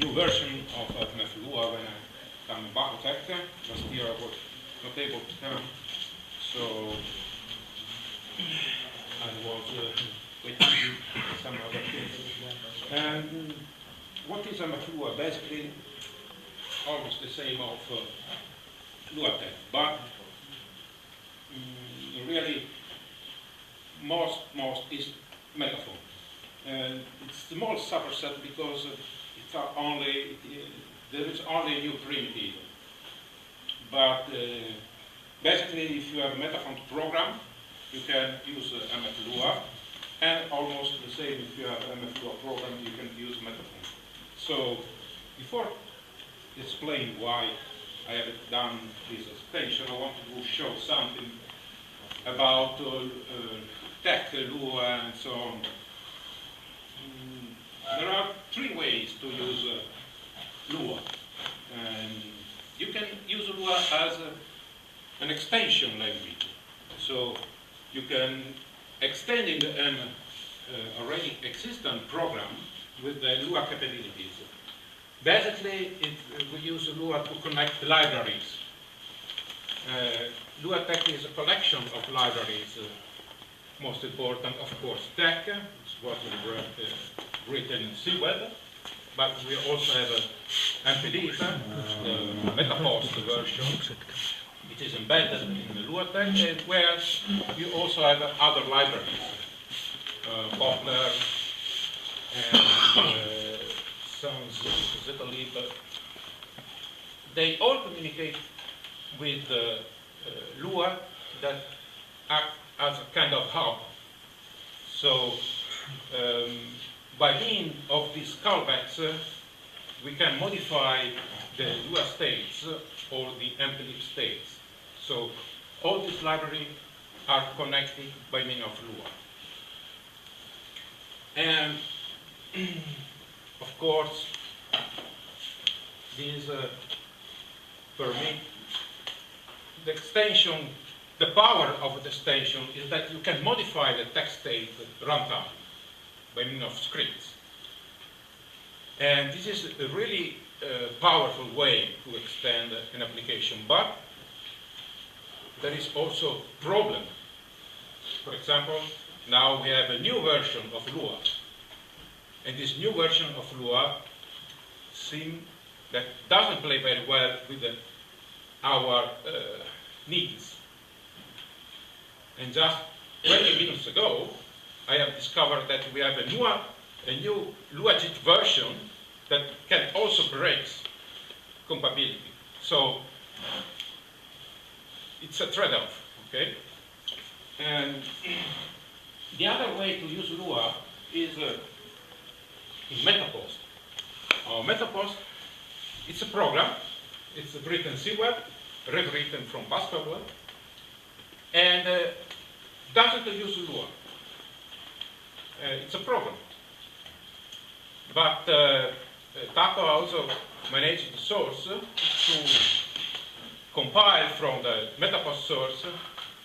new version of MFLua when I come back to tech. Last year I was not able to come, so I was waiting to do some other things. And what is MFLua? Basically, almost the same of LuaTech, but really most is MetaFont. And it's the most subset because there is only a new primitive. But basically, if you have a MetaFont program, you can use MFLua, and almost the same if you have an MFLua program, you can use MetaFont. So before explaining why I have done this extension, I wanted to show something about tech, Lua, and so on. There are three ways to use Lua. You can use Lua as an extension language. So you can extend an already existing program with the Lua capabilities. Basically, we use Lua to connect libraries. LuaTech is a collection of libraries. Most important, of course, Tech, which was written in C-Web, but we also have MPD, the MetaForce version. It is embedded in the LuaTech, where you also have other libraries, Poplar and some Zipperlib. They all communicate with Lua that act as a kind of hub. So by means of these callbacks, we can modify the Lua states or the MPLib states. So all these libraries are connected by means of Lua. And of course, this permit the extension. The power of the extension is that you can modify the text state runtime by means of scripts. And this is a really powerful way to extend an application, but there is also a problem. For example, now we have a new version of Lua, and this new version of Lua seems that doesn't play very well with our needs. And just 20 minutes ago, I have discovered that we have a new LuaJIT version that can also break compatibility. So it's a trade-off, okay? And the other way to use Lua is in MetaPost. MetaPost, it's a program. It's written C-Web, rewritten from Pascal, and doesn't use Lua. It's a program. But Taco also managed the source to compile from the MetaPost source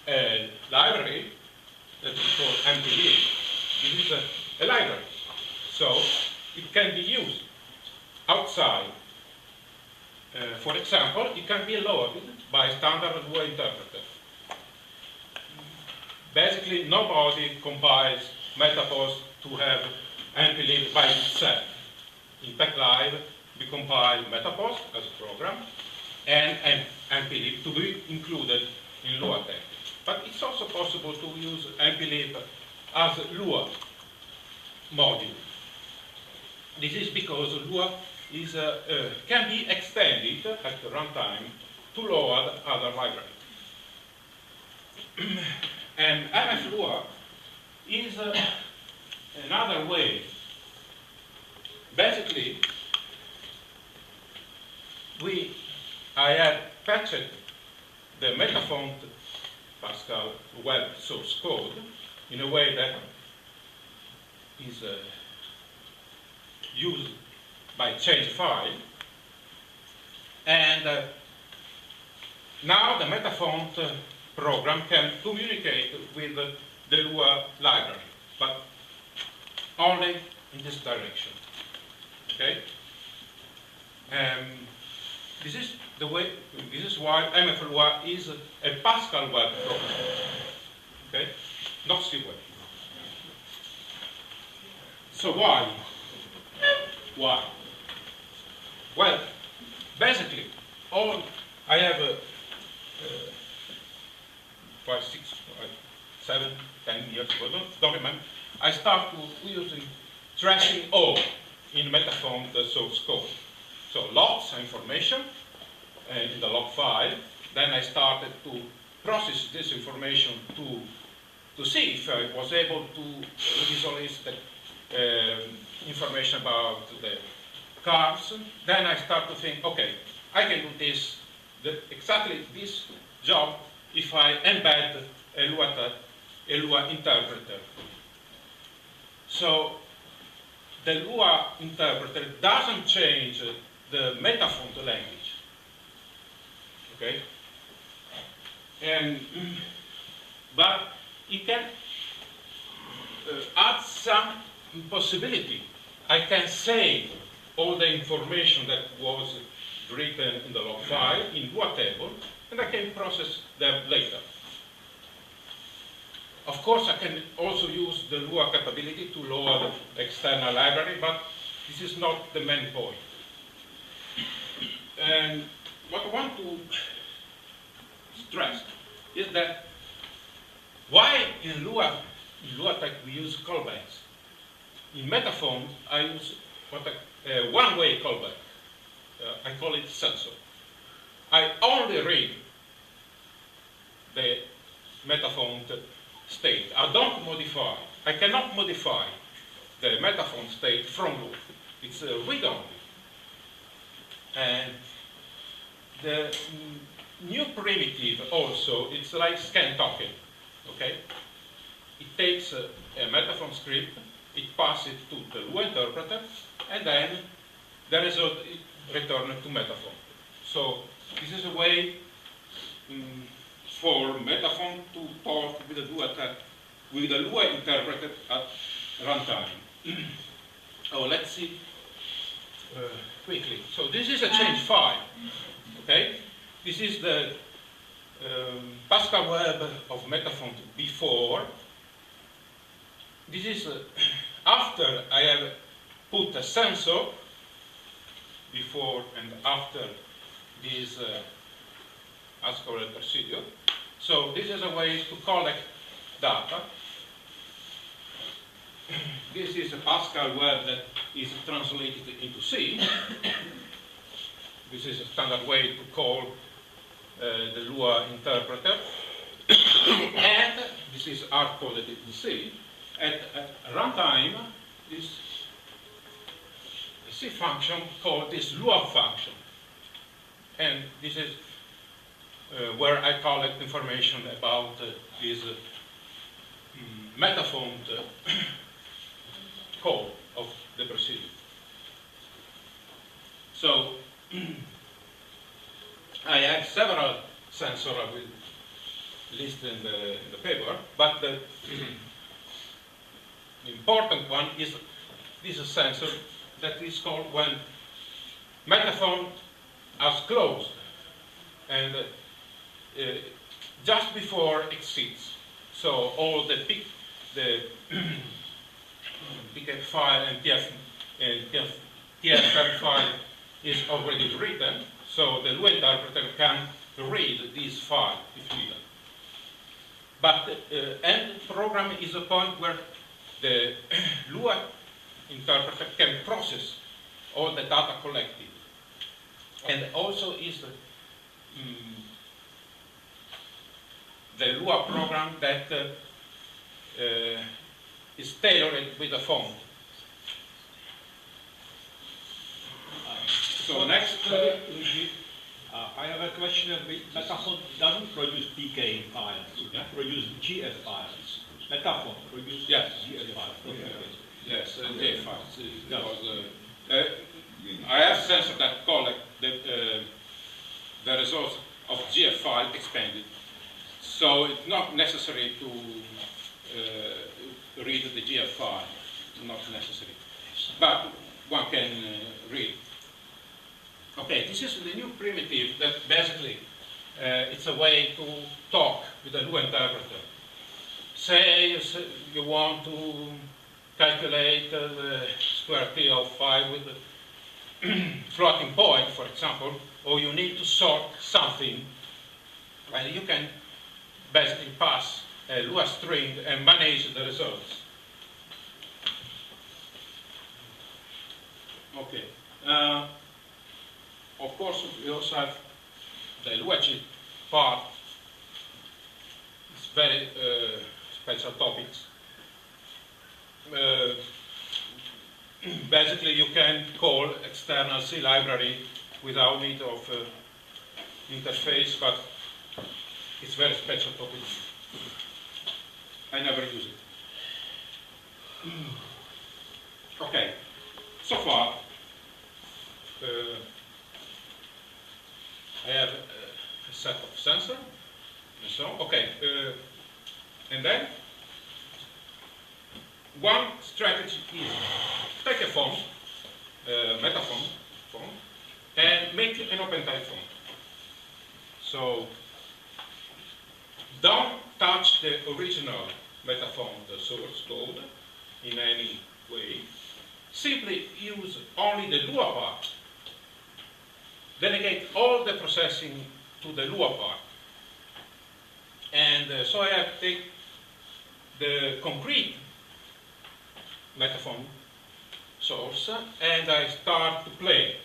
a library that is called MPD. This is a library. So it can be used outside. For example, it can be loaded by standard Lua interpreter. Basically, nobody compiles MetaPost to have MPLib by itself. In TechLive, we compile MetaPost as a program and MPLib to be included in LuaTech. But it's also possible to use MPLib as a Lua module. This is because Lua is, can be extended at the runtime to load other libraries. And MFLua is another way. Basically, I had patched the MetaFont Pascal web source code in a way that is used by change file. And now the MetaFont program can communicate with the Lua library, but only in this direction. Okay? This is the way. This is why MFLua is a Pascal web program. Okay, not C web. So why? Why? Well, basically, I have 5, 6, 7, 10 years ago, don't remember. I started using trashing all in MetaFont source code. So lots of information in the log file. Then I started to process this information to see if I was able to visualize the information about the cars. Then I start to think, okay, I can do this, exactly this job if I embed a Lua interpreter. So the Lua interpreter doesn't change the MetaFont language. Okay? But it can add some possibility. I can save all the information that was written in the log file in Lua table, and I can process them later. Of course, I can also use the Lua capability to load the external library, but this is not the main point. And what I want to stress is that why in Lua Tech we use callbacks. In MetaFont, I use one-way callback. I call it Scarso. I only read the MetaFont state. I don't modify. I cannot modify the MetaFont state from Lua. It's read-only. And the new primitive also, it's like scan token. Okay? It takes a MetaFont script, it passes it to the Lua interpreter, and then the result is returned to MetaFont. So this is a way for MetaFont to talk with the Lua interpreter at runtime. Oh, let's see quickly. So this is a change file. Okay, this is the Pascal web of MetaFont before. This is after I have put a sensor before and after this Pascal procedure. So this is a way to collect data. This is a Pascal web that is translated into C. This is a standard way to call the Lua interpreter. And this is hard-coded in C. At runtime, this C function called this Lua function. And this is where I collect information about this MetaFont code of the procedure. So I have several sensors I will list in the paper, but the important one is this sensor that is called when MetaFont has closed and just before exits. So all the PK file and TFM file is already written, so the Lua interpreter can read this file if needed. But the end program is a point where the Lua interpreter can process all the data collected. And also is the Lua program that is tailored with a font. So next, Luigi, I have a question. MetaFont doesn't produce PK files, it produces GF files. MetaFont produces GF files. Okay. Yes, GF files. I have sensors that collect the results of GF file expanded. So it's not necessary to read the GF file, not necessary. But one can read Okay, this is the new primitive that basically it's a way to talk with a Lua interpreter. Say you want to calculate the square root of 5 with a floating point, for example, or you need to sort something, and you can basically pass a Lua string and manage the results. Okay. Of course, we also have the Luigi part. It's very special topics. Basically, you can call external C library without need of interface, but it's very special topic. I never use it. Okay, so far I have a set of sensor and so on. Okay, and then one strategy is take a font, MetaFont font, and make an open type font. So don't touch the original MetaFont source code in any way. Simply use only the Lua part. Delegate all the processing to the Lua part. And so I have to take the concrete MetaFont source and I start to play.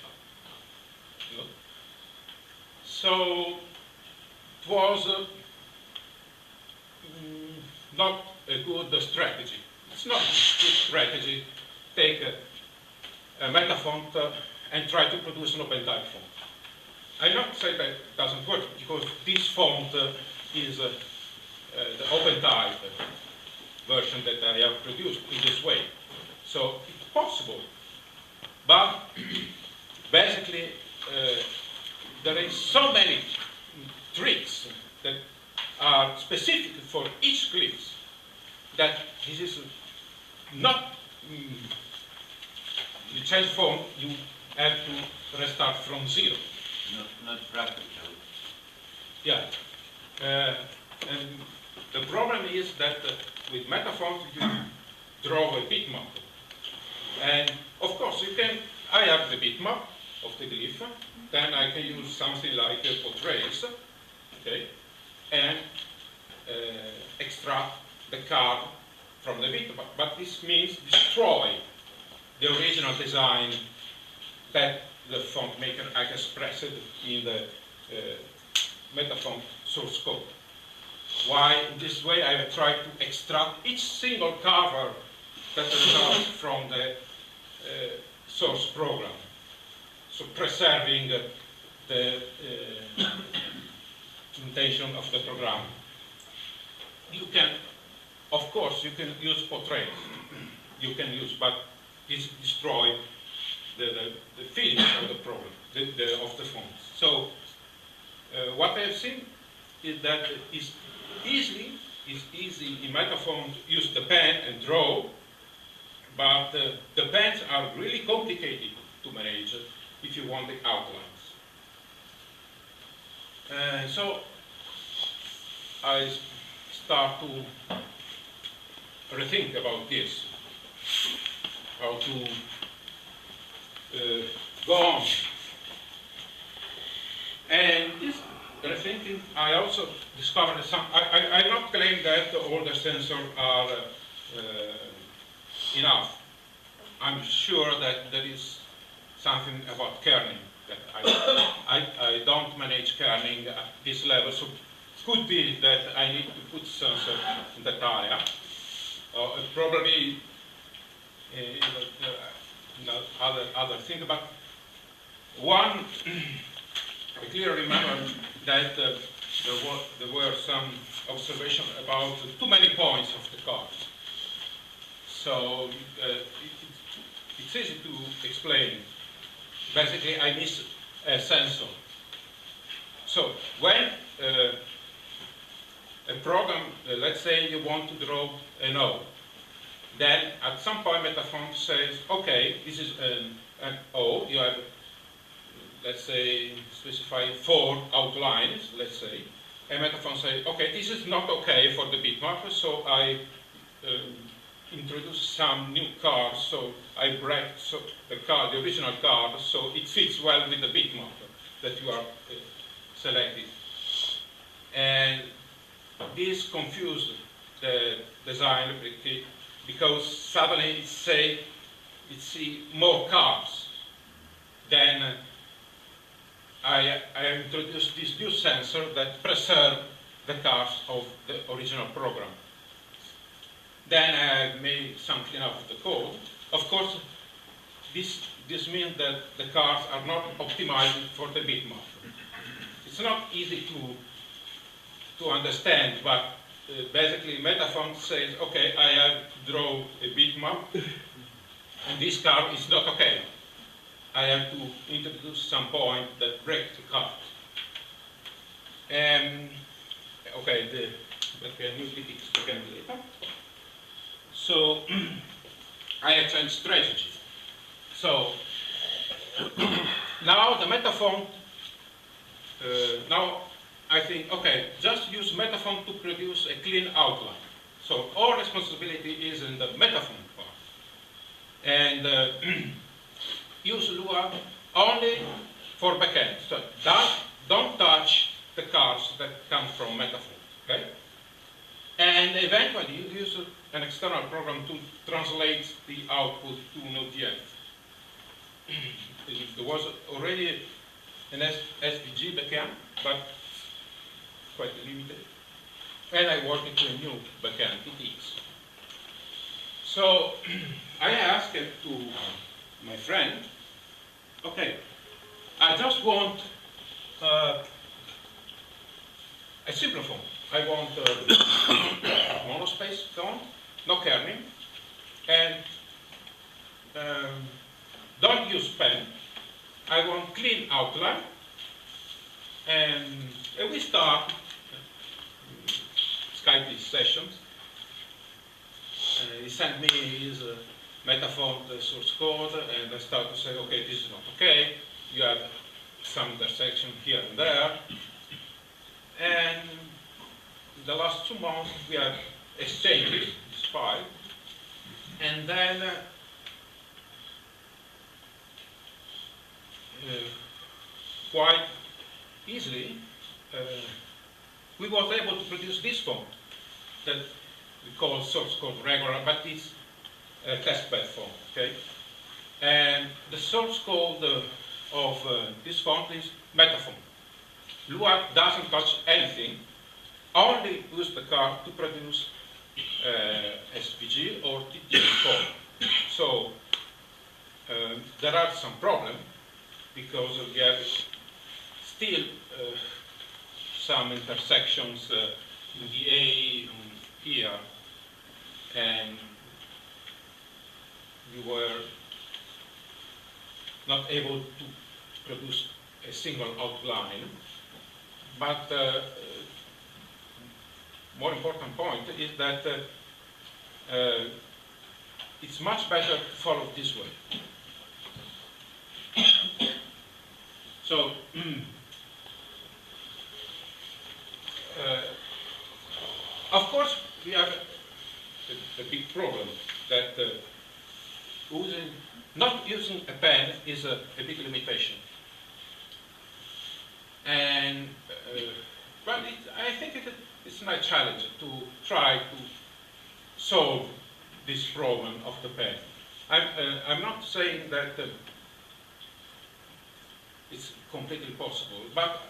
So it was not a good strategy. It's not a good strategy. Take a MetaFont and try to produce an open type font. I not say that it doesn't work because this font is the open type version that I have produced in this way. So it's possible, but basically there is so many tricks that are specific for each script that this is not you change font, you have to restart from zero. Not practical. Yeah, and the problem is that with MetaFont you draw a bitmap, and of course you can. I have the bitmap of the glyph, then I can use something like portraits, okay, and extract the card from the bitmap. But this means destroy the original design that the font maker has expressed in the MetaFont source code. Why? In this way I have tried to extract each single cover that results from the source program. So preserving the intention of the program. You can, of course, you can use portraits. You can use, but it destroys the feeling of the program, of the font. So what I have seen is that it's easy in MetaFont to use the pen and draw, but the pens are really complicated to manage if you want the outlines. So I start to rethink about this, how to go on. And this rethinking, I also discovered some, I not claim that all the sensors are enough. I'm sure that there is something about kerning that I don't manage kerning at this level, so it could be that I need to put sensor in that area. Probably other thing, but one, I clearly remember that there were some observations about too many points of the card. So it's easy to explain. Basically, I miss a sensor. So when a program, let's say you want to draw a node, then at some point MetaFont says, okay, this is an O, you have let's say, specify 4 outlines, let's say, and MetaFont say, okay, this is not okay for the bitmap, so I introduce some new cards, so I break the card, the original card, so it fits well with the bitmap that you are selected. And this confused the design because suddenly it see more cards. Then I introduced this new sensor that preserve the cards of the original program. Then I made some cleanup of the code. Of course, this means that the cards are not optimized for the bitmap. It's not easy to understand, but basically MetaFont says, okay, I have drawn a bitmap, and this card is not okay. I have to introduce some point that break the card. Okay, the new critics again later. So I have changed strategy. So now the MetaFont, now I think, okay, just use MetaFont to produce a clean outline. So all responsibility is in the MetaFont part. And use Lua only for backend. So don't touch the cards that come from MetaFont, okay? And eventually you use an external program to translate the output to Node.js. There was already an SVG backend, but quite limited. And I worked into a new backend, TTX. So I asked to my friend, okay, I just want a simple font. I want monospace font, no kerning, and don't use pen. I want clean outline, and we start Skype sessions. He sent me his MetaFont source code, and I start to say, okay, this is not okay. You have some intersection here and there, and the last 2 months we have exchanged this file, and then quite easily we was able to produce this font that we call source code regular, but it's a testbed font, okay? And the source code of this font is MetaFont. Lua doesn't touch anything, only use the card to produce SVG or TTX code. So there are some problems because we have still some intersections in the A here, and we were not able to produce a single outline. But more important point is that it's much better to follow this way. So, of course, we have a big problem that not using a pen is a big limitation. And but I think it's a nice challenge to try to solve this problem of the pen. I'm not saying that it's completely possible, but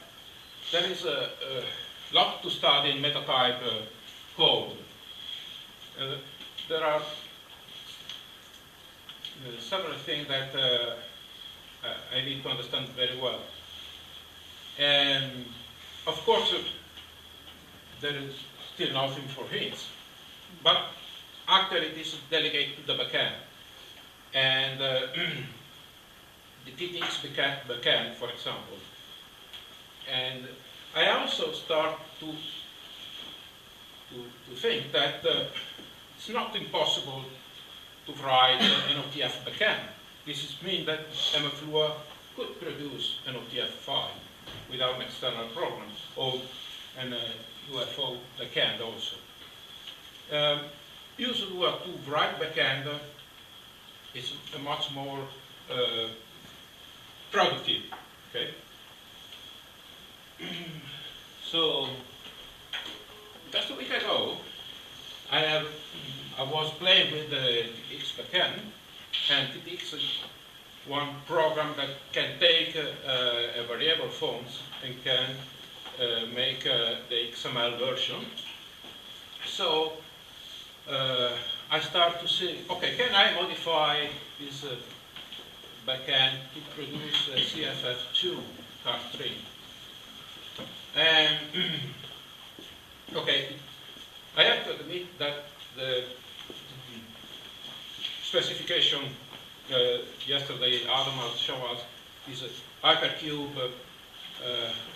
there is a lot to study in metatype code. There are several things that I need to understand very well. And of course, there is still nothing for hints, but actually this is delegated to the backend. And the TTX backend, for example. And I also start to think that it's not impossible to write an OTF backend. This means that MFLua could produce an OTF file without an external program, or an UFO backend also. Usually to write backend is a much more productive, okay? So, just a week ago, I was playing with the TTX backend, and TTX is one program that can take a variable fonts and can make the XML version. So I start to see, okay, can I modify this backend to produce a CFF2 card string? And okay, I have to admit that the specification yesterday Adam has shown us is a hypercube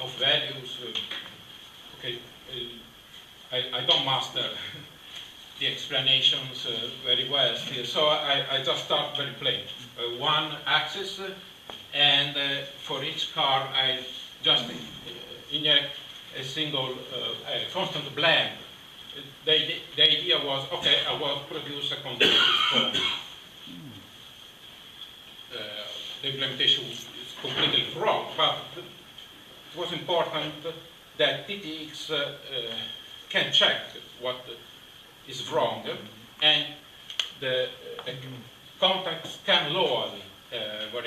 of values. Okay, I don't master the explanations very well still, so I just start very plain. One axis, and for each card I just inject a single constant blank. The idea was, okay, I will produce a continuous form. The implementation is completely wrong, but it was important that TTX can check what is wrong, and the context can lower variable.